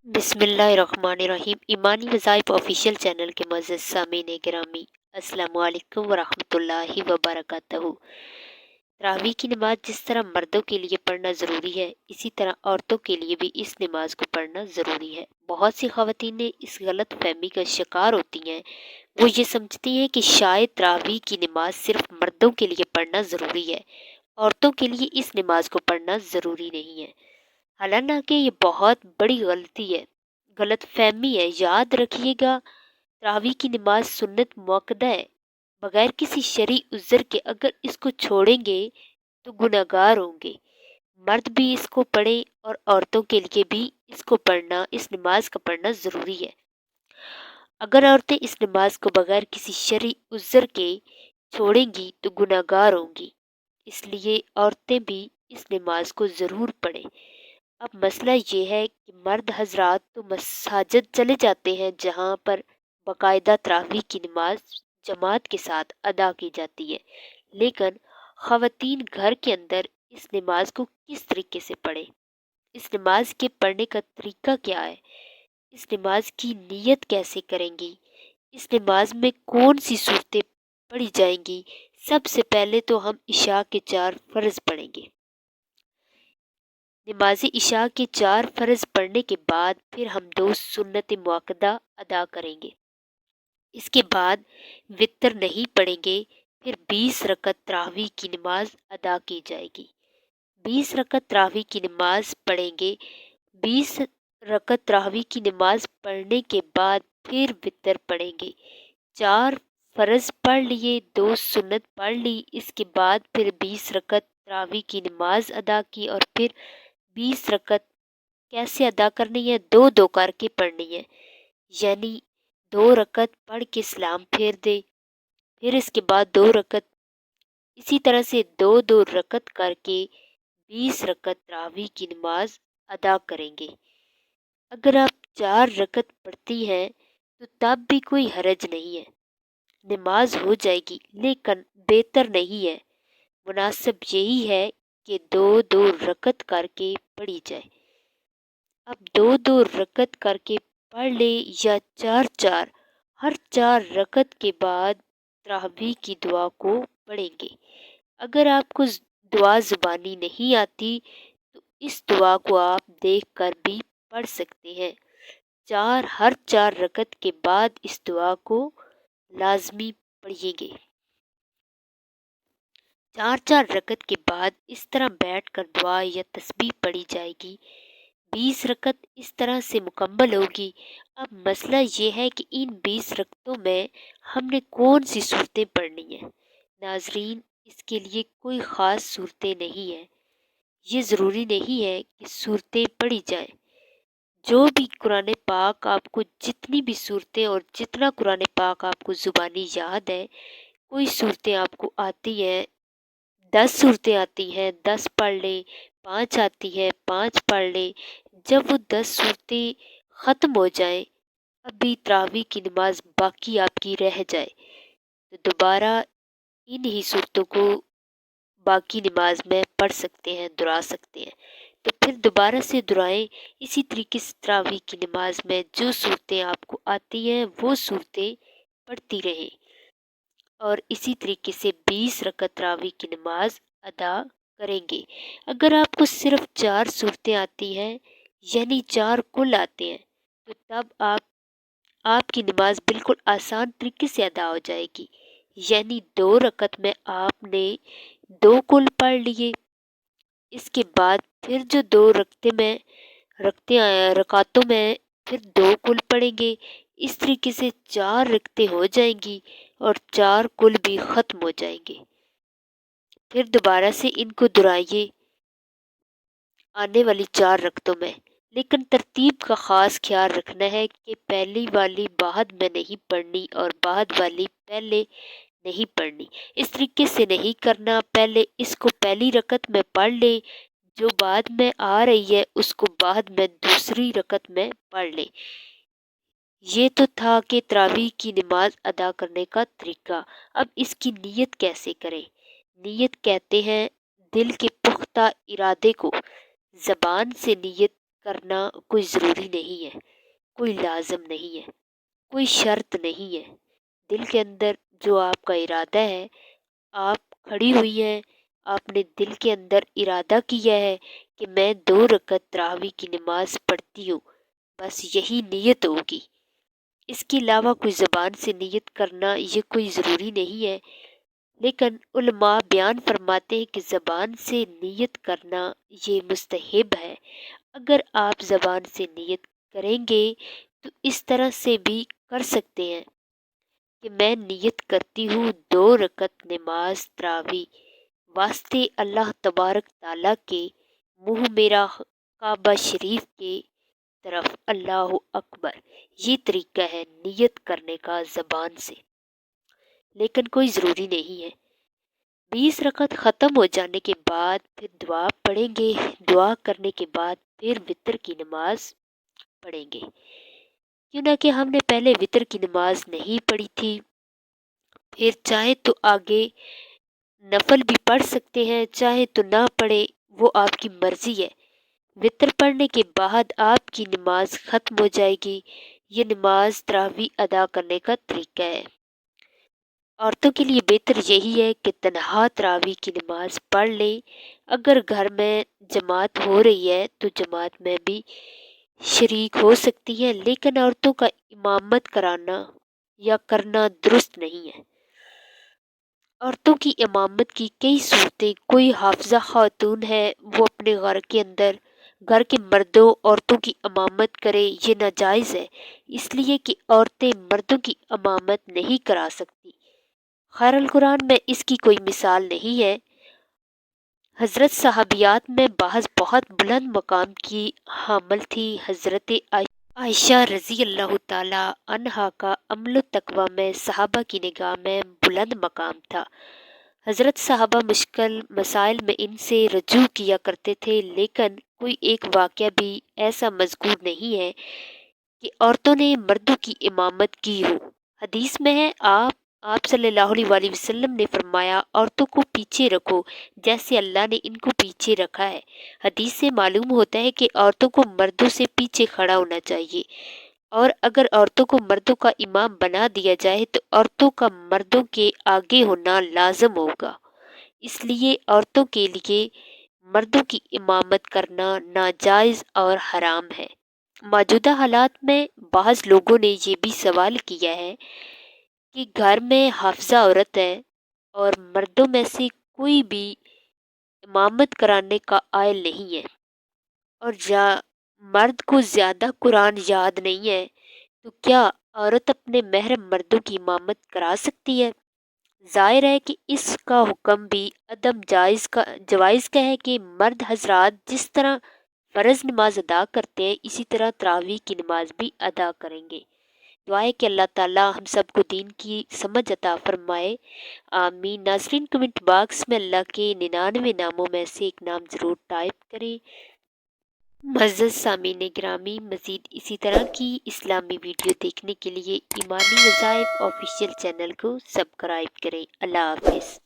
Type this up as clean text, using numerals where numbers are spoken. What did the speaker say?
بسم اللہ الرحمن الرحیم۔ ایمانی وظائف آفیشیل چینل کے معزز سامعین گرامی، السلام علیکم ورحمۃ اللہ وبرکاتہ۔ تراویح کی نماز جس طرح مردوں کے لیے پڑھنا ضروری ہے، اسی طرح عورتوں کے لیے بھی اس نماز کو پڑھنا ضروری ہے۔ بہت سی خواتین اس غلط فہمی کا شکار ہوتی ہیں، وہ یہ سمجھتی ہیں کہ شاید تراویح کی نماز صرف مردوں کے لیے پڑھنا ضروری ہے، عورتوں کے لیے اس نماز کو پڑھنا ضروری نہیں ہے۔ حالانکہ یہ بہت بڑی غلط فہمی ہے۔ یاد رکھیے گا، تراویح کی نماز سنت موقدہ ہے، بغیر کسی شرعی عذر کے اگر اس کو چھوڑیں گے تو گناہگار ہوں گے۔ مرد بھی اس کو پڑھیں اور عورتوں کے لیے بھی اس نماز کا پڑھنا ضروری ہے۔ اگر عورتیں اس نماز کو بغیر کسی شرعی عذر کے چھوڑیں گی تو گناہگار ہوں گی، اس لیے عورتیں بھی اس نماز کو ضرور پڑھیں۔ اب مسئلہ یہ ہے کہ مرد حضرات تو مساجد چلے جاتے ہیں جہاں پر باقاعدہ تراویح کی نماز جماعت کے ساتھ ادا کی جاتی ہے، لیکن خواتین گھر کے اندر اس نماز کو کس طریقے سے پڑھیں؟ اس نماز کے پڑھنے کا طریقہ کیا ہے؟ اس نماز کی نیت کیسے کریں گی؟ اس نماز میں کون سی صورتیں پڑھی جائیں گی؟ سب سے پہلے تو ہم عشاء کے 4 فرض پڑھیں گے۔ نماز عشاء کے 4 فرض پڑھنے کے بعد پھر ہم 2 سنت مؤکدہ ادا کریں گے۔ اس کے بعد وتر نہیں پڑھیں گے، پھر 20 رکعت تراویح کی نماز ادا کی جائے گی۔ 20 رکعت تراویح کی نماز پڑھیں گے۔ 20 رکعت تراویح کی نماز پڑھنے کے بعد پھر وتر پڑھیں گے۔ 4 فرض پڑھ لیے، 2 سنت پڑھ لی، اس کے بعد پھر 20 رکعت تراویح کی نماز ادا کی، اور پھر 20 رکعت کیسے ادا کرنی ہے؟ 2 کر کے پڑھنی ہے، یعنی 2 رکعت پڑھ کے سلام پھیر دے، پھر اس کے بعد 2 رکعت، اسی طرح سے 2 رکعت کر کے 20 رکعت تراویح کی نماز ادا کریں گے۔ اگر آپ 4 رکعت پڑھتی ہیں تو تب بھی کوئی حرج نہیں ہے، نماز ہو جائے گی، لیکن بہتر نہیں ہے، مناسب یہی ہے کہ 2 رکعت کر کے پڑھی جائے۔ اب 2 رکعت کر کے پڑھ لے یا 4 ہر 4 رکعت کے بعد تراویح کی دعا کو پڑھیں گے۔ اگر آپ کو دعا زبانی نہیں آتی تو اس دعا کو آپ دیکھ کر بھی پڑھ سکتے ہیں۔ ہر 4 رکعت کے بعد اس دعا کو لازمی پڑھیے گے۔ 4 رکعت کے بعد اس طرح بیٹھ کر دعا یا تسبیح پڑھی جائے گی۔ 20 رکعت اس طرح سے مکمل ہوگی۔ اب مسئلہ یہ ہے کہ ان 20 رکعتوں میں ہم نے کون سی صورتیں پڑھنی ہیں؟ ناظرین، اس کے لیے کوئی خاص صورتیں نہیں ہیں، یہ ضروری نہیں ہے کہ صورتیں پڑھی جائیں۔ جو بھی قرآن پاک آپ کو، جتنی بھی صورتیں اور جتنا قرآن پاک آپ کو زبانی یاد ہے، کوئی صورتیں آپ کو آتی ہیں، 10 صورتیں آتی ہیں، 10 پڑھ لیں، 5 آتی ہے 5 پڑھ لیں۔ جب وہ 10 صورتیں ختم ہو جائیں، ابھی تراویح کی نماز باقی آپ کی رہ جائے، تو دوبارہ انہی صورتوں کو باقی نماز میں پڑھ سکتے ہیں، دہرا سکتے ہیں، تو پھر دوبارہ سے دہرائیں۔ اسی طریقے سے تراویح کی نماز میں جو صورتیں آپ کو آتی ہیں وہ صورتیں پڑھتی رہیں، اور اسی طریقے سے 20 رکعت تراویح کی نماز ادا کریں گے۔ اگر آپ کو صرف 4 صورتیں آتی ہیں، یعنی 4 کل آتے ہیں، تو تب آپ کی نماز بالکل آسان طریقے سے ادا ہو جائے گی، یعنی 2 رکعت میں آپ نے 2 کل پڑھ لیے، اس کے بعد پھر جو 2 رکعتوں میں پھر 2 کل پڑھیں گے، اس طریقے سے 4 رکعتیں ہو جائیں گی اور 4 کل بھی ختم ہو جائیں گے۔ پھر دوبارہ سے ان کو دہرائیے آنے والی 4 رکعتوں میں، لیکن ترتیب کا خاص خیال رکھنا ہے کہ پہلی والی بعد میں نہیں پڑھنی اور بعد والی پہلے نہیں پڑھنی، اس طریقے سے نہیں کرنا۔ پہلے اس کو پہلی رکعت میں پڑھ لیں، جو بعد میں آ رہی ہے اس کو بعد میں دوسری رکعت میں پڑھ لیں۔ یہ تو تھا کہ تراویح کی نماز ادا کرنے کا طریقہ۔ اب اس کی نیت کیسے کریں؟ نیت کہتے ہیں دل کے پختہ ارادے کو زبان سے نیت کرنا کوئی ضروری نہیں ہے، کوئی لازم نہیں ہے، کوئی شرط نہیں ہے۔ دل کے اندر جو آپ کا ارادہ ہے، آپ کھڑی ہوئی ہیں، آپ نے دل کے اندر ارادہ کیا ہے کہ میں 2 رکعت تراویح کی نماز پڑھتی ہوں، بس یہی نیت ہوگی۔ اس کے علاوہ کوئی زبان سے نیت کرنا یہ کوئی ضروری نہیں ہے، لیکن علماء بیان فرماتے ہیں کہ زبان سے نیت کرنا یہ مستحب ہے۔ اگر آپ زبان سے نیت کریں گے تو اس طرح سے بھی کر سکتے ہیں کہ میں نیت کرتی ہوں 2 رکعت نماز تراویح واسطے اللہ تبارک تعالیٰ کے، منہ میرا کعبہ شریف کے طرف، اللہ اکبر۔ یہ طریقہ ہے نیت کرنے کا زبان سے، لیکن کوئی ضروری نہیں ہے۔ 20 رکعت ختم ہو جانے کے بعد پھر دعا پڑھیں گے، دعا کرنے کے بعد پھر وطر کی نماز پڑھیں گے، کیوں نہ کہ ہم نے پہلے وطر کی نماز نہیں پڑھی تھی۔ پھر چاہے تو آگے نفل بھی پڑھ سکتے ہیں، چاہے تو نہ پڑھے، وہ آپ کی مرضی ہے۔ وطر پڑھنے کے بعد آپ کی نماز ختم ہو جائے گی۔ یہ نماز تراویح ادا کرنے کا طریقہ ہے۔ عورتوں کے لیے بہتر یہی ہے کہ تنہا تراویح کی نماز پڑھ لیں۔ اگر گھر میں جماعت ہو رہی ہے تو جماعت میں بھی شریک ہو سکتی ہیں، لیکن عورتوں کا امامت کرانا یا کرنا درست نہیں ہے۔ عورتوں کی امامت کی کئی صورتیں، کوئی حافظہ خاتون ہے وہ اپنے گھر کے اندر گھر کے مردوں عورتوں کی امامت کرے، یہ ناجائز ہے، اس لیے کہ عورتیں مردوں کی امامت نہیں کرا سکتی۔ خیر القرآن میں اس کی کوئی مثال نہیں ہے۔ حضرت صحابیات میں بعض بہت بلند مقام کی حامل تھی۔ حضرت عائشہ رضی اللہ تعالی عنہا کا عمل و تقوی میں صحابہ کی نگاہ میں بلند مقام تھا۔ حضرت صحابہ مشکل مسائل میں ان سے رجوع کیا کرتے تھے، لیکن کوئی ایک واقعہ بھی ایسا مذکور نہیں ہے کہ عورتوں نے مردوں کی امامت کی ہو۔ حدیث میں ہے آپ صلی اللہ علیہ وآلہ وسلم نے فرمایا، عورتوں کو پیچھے رکھو جیسے اللہ نے ان کو پیچھے رکھا ہے۔ حدیث سے معلوم ہوتا ہے کہ عورتوں کو مردوں سے پیچھے کھڑا ہونا چاہیے، اور اگر عورتوں کو مردوں کا امام بنا دیا جائے تو عورتوں کا مردوں کے آگے ہونا لازم ہوگا۔ اس لیے عورتوں کے لیے مردوں کی امامت کرنا ناجائز اور حرام ہے۔ موجودہ حالات میں بعض لوگوں نے یہ بھی سوال کیا ہے کہ گھر میں حافظہ عورت ہے اور مردوں میں سے کوئی بھی امامت کرانے کا اہل نہیں ہے، اور مرد کو زیادہ قرآن یاد نہیں ہے، تو کیا عورت اپنے محرم مردوں کی امامت کرا سکتی ہے؟ ظاہر ہے کہ اس کا حکم بھی عدم جواز کا ہے کہ مرد حضرات جس طرح فرض نماز ادا کرتے ہیں اسی طرح تراویح کی نماز بھی ادا کریں گے۔ دعا ہے کہ اللہ تعالیٰ ہم سب کو دین کی سمجھ عطا فرمائے، آمین۔ ناظرین، کمنٹ باکس میں اللہ کے 99 ناموں میں سے ایک نام ضرور ٹائپ کریں۔ معزز سامعین گرامی، مزید اسی طرح کی اسلامی ویڈیو دیکھنے کے لیے ایمانی وظائف آفیشیل چینل کو سبسکرائب کریں۔ اللہ حافظ۔